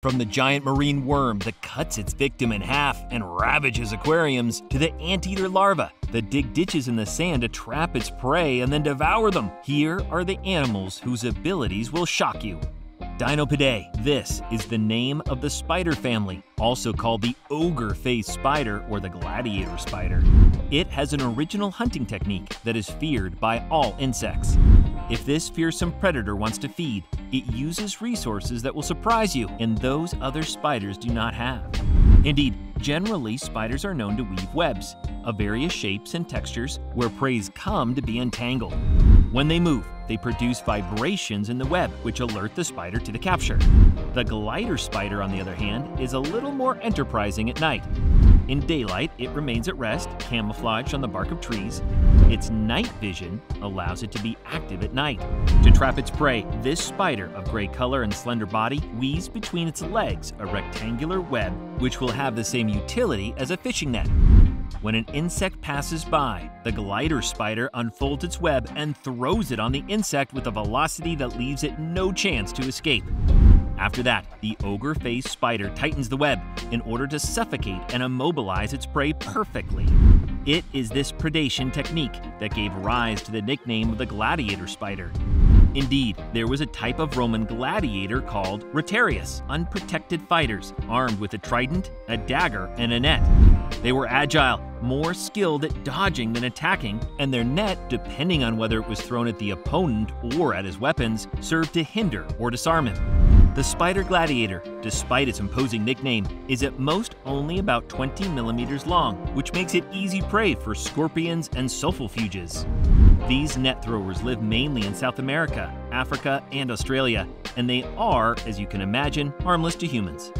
From the giant marine worm that cuts its victim in half and ravages aquariums, to the anteater larvae that dig ditches in the sand to trap its prey and then devour them, here are the animals whose abilities will shock you. Dinopidae. This is the name of the spider family, also called the ogre-faced spider or the gladiator spider. It has an original hunting technique that is feared by all insects. If this fearsome predator wants to feed, it uses resources that will surprise you and those other spiders do not have. Indeed, generally spiders are known to weave webs of various shapes and textures where preys come to be entangled. When they move, they produce vibrations in the web which alert the spider to the capture. The glider spider, on the other hand, is a little more enterprising at night. In daylight, it remains at rest, camouflaged on the bark of trees. Its night vision allows it to be active at night. To trap its prey, this spider of gray color and slender body weaves between its legs a rectangular web which will have the same utility as a fishing net. When an insect passes by, the glider spider unfolds its web and throws it on the insect with a velocity that leaves it no chance to escape. After that, the ogre-faced spider tightens the web in order to suffocate and immobilize its prey perfectly. It is this predation technique that gave rise to the nickname of the gladiator spider. Indeed, there was a type of Roman gladiator called rotarius, unprotected fighters, armed with a trident, a dagger, and a net. They were agile, more skilled at dodging than attacking, and their net, depending on whether it was thrown at the opponent or at his weapons, served to hinder or disarm him. The spider gladiator, despite its imposing nickname, is at most only about 20 millimeters long, which makes it easy prey for scorpions and sulfofuges. These net throwers live mainly in South America, Africa, and Australia, and they are, as you can imagine, harmless to humans.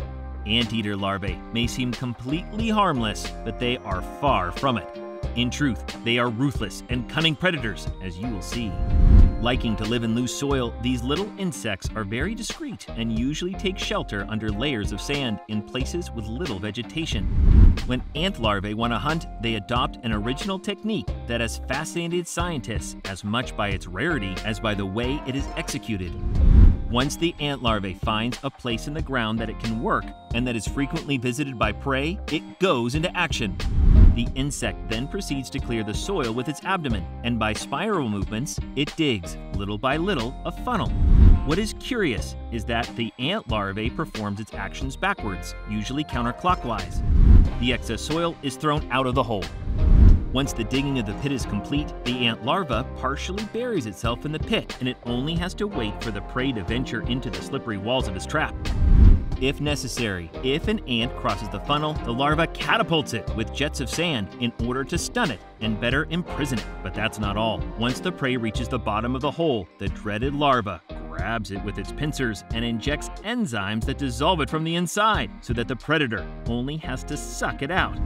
Anteater larvae may seem completely harmless, but they are far from it. In truth, they are ruthless and cunning predators, as you will see. Liking to live in loose soil, these little insects are very discreet and usually take shelter under layers of sand in places with little vegetation. When ant larvae want to hunt, they adopt an original technique that has fascinated scientists as much by its rarity as by the way it is executed. Once the ant larvae finds a place in the ground that it can work and that is frequently visited by prey, it goes into action. The insect then proceeds to clear the soil with its abdomen, and by spiral movements, it digs, little by little, a funnel. What is curious is that the ant larvae performs its actions backwards, usually counterclockwise. The excess soil is thrown out of the hole. Once the digging of the pit is complete, the ant larva partially buries itself in the pit, and it only has to wait for the prey to venture into the slippery walls of its trap. If necessary, if an ant crosses the funnel, the larva catapults it with jets of sand in order to stun it and better imprison it. But that's not all. Once the prey reaches the bottom of the hole, the dreaded larva grabs it with its pincers and injects enzymes that dissolve it from the inside, so that the predator only has to suck it out.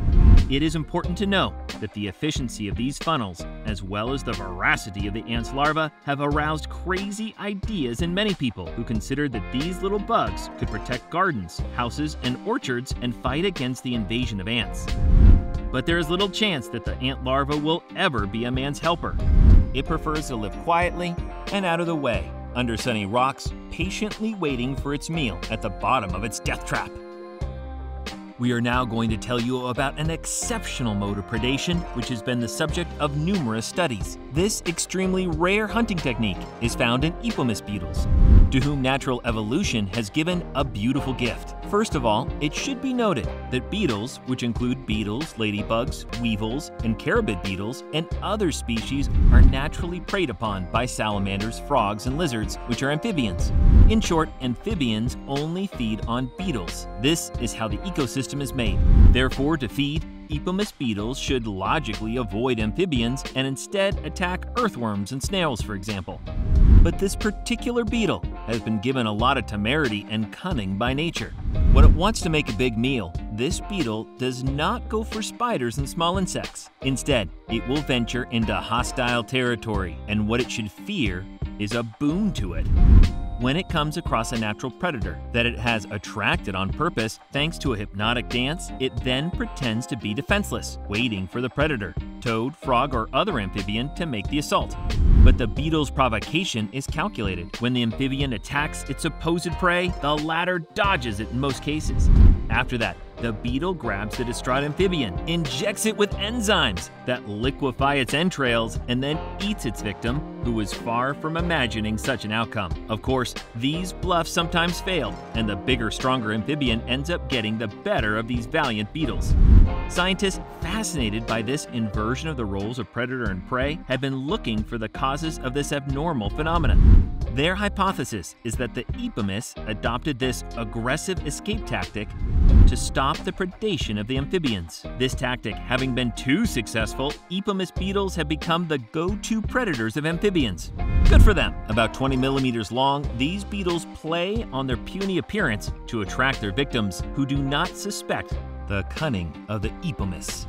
It is important to know that the efficiency of these funnels, as well as the voracity of the ant's larva, have aroused crazy ideas in many people who considered that these little bugs could protect gardens, houses, and orchards and fight against the invasion of ants. But there is little chance that the ant larva will ever be a man's helper. It prefers to live quietly and out of the way, under sunny rocks, patiently waiting for its meal at the bottom of its death trap. We are now going to tell you about an exceptional mode of predation which has been the subject of numerous studies. This extremely rare hunting technique is found in Epomus beetles, to whom natural evolution has given a beautiful gift. First of all, it should be noted that beetles, which include beetles, ladybugs, weevils, and carabid beetles, and other species, are naturally preyed upon by salamanders, frogs, and lizards, which are amphibians. In short, amphibians only feed on beetles. This is how the ecosystem is made. Therefore, to feed, Epomus beetles should logically avoid amphibians and instead attack earthworms and snails, for example. But this particular beetle has been given a lot of temerity and cunning by nature. When it wants to make a big meal, this beetle does not go for spiders and small insects. Instead, it will venture into hostile territory, and what it should fear is a boon to it. When it comes across a natural predator that it has attracted on purpose thanks to a hypnotic dance, it then pretends to be defenseless, waiting for the predator, toad, frog, or other amphibian to make the assault. But the beetle's provocation is calculated. When the amphibian attacks its supposed prey, the latter dodges it in most cases. After that, the beetle grabs the distraught amphibian, injects it with enzymes that liquefy its entrails, and then eats its victim, who was far from imagining such an outcome. Of course, these bluffs sometimes failed, and the bigger, stronger amphibian ends up getting the better of these valiant beetles. Scientists fascinated by this inversion of the roles of predator and prey have been looking for the causes of this abnormal phenomenon. Their hypothesis is that the Epomus adopted this aggressive escape tactic to stop the predation of the amphibians. This tactic having been too successful, Epomus beetles have become the go-to predators of amphibians. Good for them. About 20 millimeters long, these beetles play on their puny appearance to attract their victims who do not suspect the cunning of the Epomus.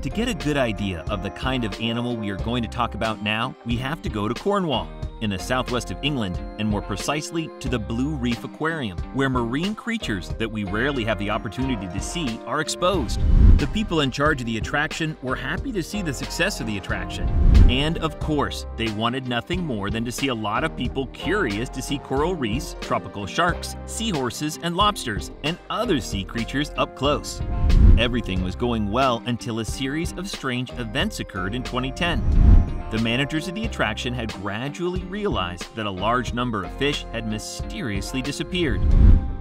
To get a good idea of the kind of animal we are going to talk about now, we have to go to Cornwall, in the southwest of England, and more precisely to the Blue Reef Aquarium, where marine creatures that we rarely have the opportunity to see are exposed. The people in charge of the attraction were happy to see the success of the attraction. And of course, they wanted nothing more than to see a lot of people curious to see coral reefs, tropical sharks, seahorses, and lobsters, and other sea creatures up close. Everything was going well until a series of strange events occurred in 2010. The managers of the attraction had gradually realized that a large number of fish had mysteriously disappeared.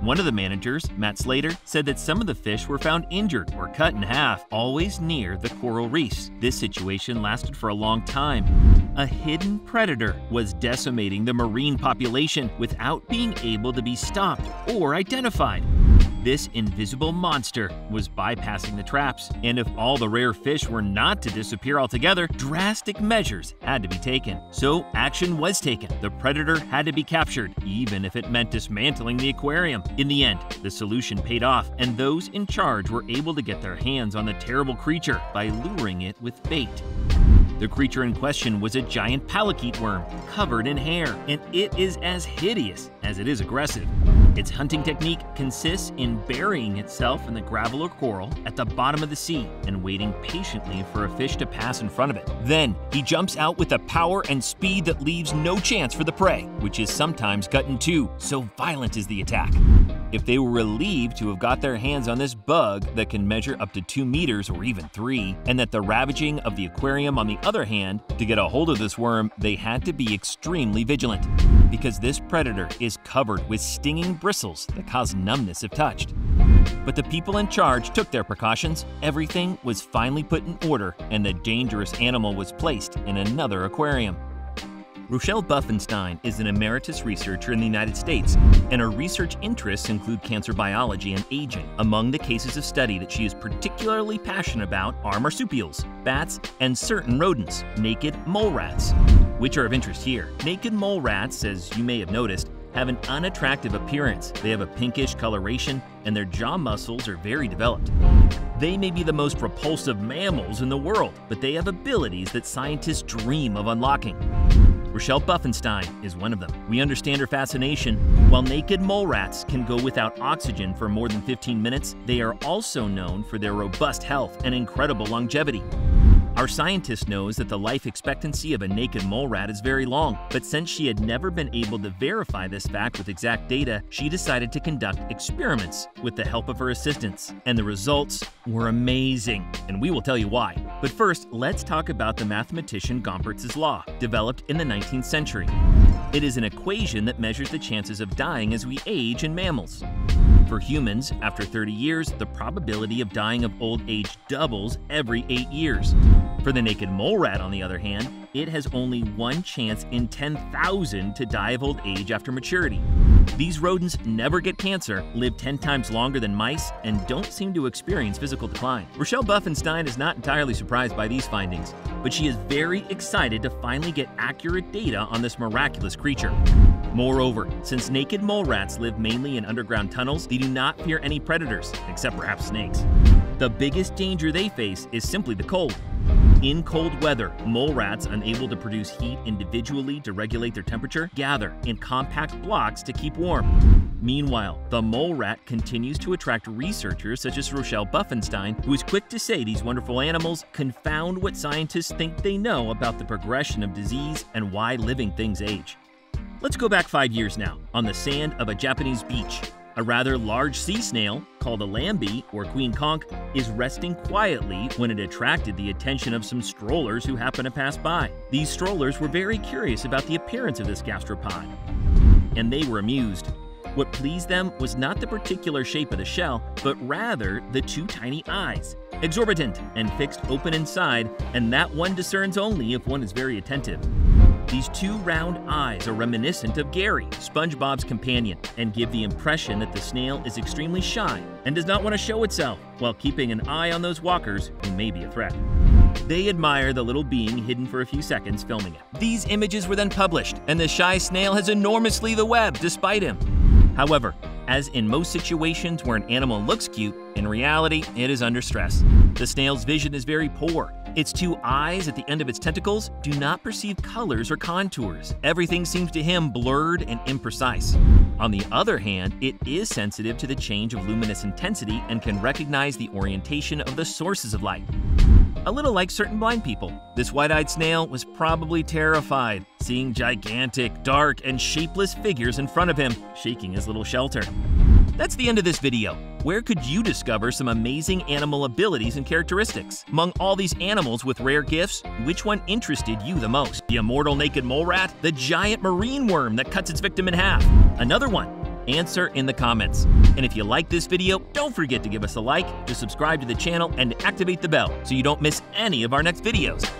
One of the managers, Matt Slater, said that some of the fish were found injured or cut in half, always near the coral reefs. This situation lasted for a long time. A hidden predator was decimating the marine population without being able to be stopped or identified. This invisible monster was bypassing the traps, and if all the rare fish were not to disappear altogether, drastic measures had to be taken. So action was taken. The predator had to be captured, even if it meant dismantling the aquarium. In the end, the solution paid off, and those in charge were able to get their hands on the terrible creature by luring it with bait. The creature in question was a giant parakeet worm covered in hair, and it is as hideous as it is aggressive. Its hunting technique consists in burying itself in the gravel or coral at the bottom of the sea and waiting patiently for a fish to pass in front of it. Then, he jumps out with a power and speed that leaves no chance for the prey, which is sometimes cut in two, so violent is the attack. If they were relieved to have got their hands on this bug that can measure up to 2 meters or even 3, and that the ravaging of the aquarium on the other hand, to get a hold of this worm, they had to be extremely vigilant, because this predator is covered with stinging bristles that cause numbness if touched. But the people in charge took their precautions, everything was finally put in order, and the dangerous animal was placed in another aquarium. Rochelle Buffenstein is an emeritus researcher in the United States, and her research interests include cancer biology and aging. Among the cases of study that she is particularly passionate about are marsupials, bats, and certain rodents, naked mole rats, which are of interest here. Naked mole rats, as you may have noticed, have an unattractive appearance. They have a pinkish coloration, and their jaw muscles are very developed. They may be the most repulsive mammals in the world, but they have abilities that scientists dream of unlocking. Rochelle Buffenstein is one of them. We understand her fascination. While naked mole rats can go without oxygen for more than 15 minutes, they are also known for their robust health and incredible longevity. Our scientist knows that the life expectancy of a naked mole rat is very long, but since she had never been able to verify this fact with exact data, she decided to conduct experiments with the help of her assistants, and the results were amazing, and we will tell you why. But first, let's talk about the mathematician Gompertz's law, developed in the 19th century. It is an equation that measures the chances of dying as we age in mammals. For humans, after 30 years, the probability of dying of old age doubles every 8 years. For the naked mole rat, on the other hand, it has only one chance in 10,000 to die of old age after maturity. These rodents never get cancer, live 10 times longer than mice, and don't seem to experience physical decline. Rochelle Buffenstein is not entirely surprised by these findings, but she is very excited to finally get accurate data on this miraculous creature. Moreover, since naked mole rats live mainly in underground tunnels, they do not fear any predators, except perhaps snakes. The biggest danger they face is simply the cold. In cold weather, mole rats, unable to produce heat individually to regulate their temperature, gather in compact blocks to keep warm. Meanwhile, the mole rat continues to attract researchers such as Rochelle Buffenstein, who is quick to say these wonderful animals confound what scientists think they know about the progression of disease and why living things age. Let's go back 5 years now, on the sand of a Japanese beach. A rather large sea snail, called a lambie or queen conch, is resting quietly when it attracted the attention of some strollers who happened to pass by. These strollers were very curious about the appearance of this gastropod, and they were amused. What pleased them was not the particular shape of the shell, but rather the two tiny eyes, exorbitant and fixed open inside, and that one discerns only if one is very attentive. These two round eyes are reminiscent of Gary, SpongeBob's companion, and give the impression that the snail is extremely shy and does not want to show itself, while keeping an eye on those walkers who may be a threat. They admire the little being hidden for a few seconds filming it. These images were then published, and the shy snail has enormously the web despite him. However, as in most situations where an animal looks cute, in reality, it is under stress. The snail's vision is very poor. Its two eyes at the end of its tentacles do not perceive colors or contours. Everything seems to him blurred and imprecise. On the other hand, it is sensitive to the change of luminous intensity and can recognize the orientation of the sources of light. A little like certain blind people, this wide-eyed snail was probably terrified, seeing gigantic, dark, and shapeless figures in front of him, shaking his little shelter. That's the end of this video. Where could you discover some amazing animal abilities and characteristics? Among all these animals with rare gifts, which one interested you the most? The immortal naked mole rat? The giant marine worm that cuts its victim in half? Another one? Answer in the comments. And if you like this video, don't forget to give us a like, to subscribe to the channel, and to activate the bell so you don't miss any of our next videos.